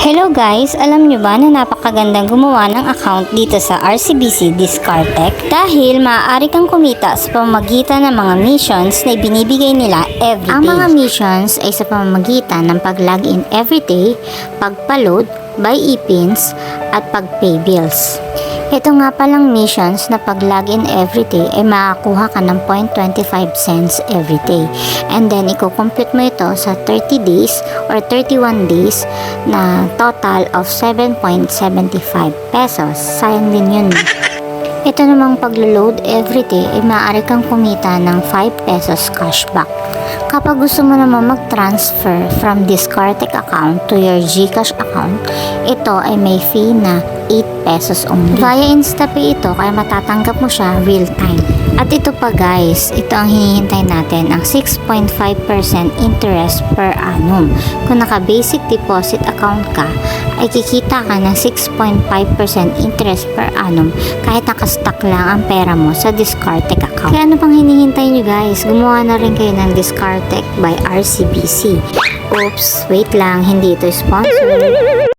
Hello guys! Alam nyo ba na napakagandang gumawa ng account dito sa RCBC Discartech? Dahil maaari kang kumita sa pamamagitan ng mga missions na ibinibigay nila everyday. Ang mga missions ay sa pamamagitan ng pag-login everyday, pagpa-load, buy e-pins, at pag-pay bills. Ito nga palang missions na pag-login everyday ay makakuha ka ng 0.25 cents everyday. And then, i-complete mo ito sa 30 days or 31 days na total of 7.75 pesos. Sayang din yun. Ito namang pag-load everyday ay maaari kang kumita ng 5 pesos cashback. Kapag gusto mo naman mag-transfer from Discartech account to your GCash account, ito ay may fee na 8 pesos only. Via InstaPay ito, kaya matatanggap mo siya real time. At ito pa guys, ito ang hinihintay natin, ang 6.5% interest per annum. Kung naka-basic deposit account ka, ay kikita ka ng 6.5% interest per annum kahit nakastock lang ang pera mo sa Discartech account. Kaya ano pang hinihintay nyo guys? Gumawa na rin kayo ng Discartech by RCBC. Oops, wait lang, hindi ito sponsor.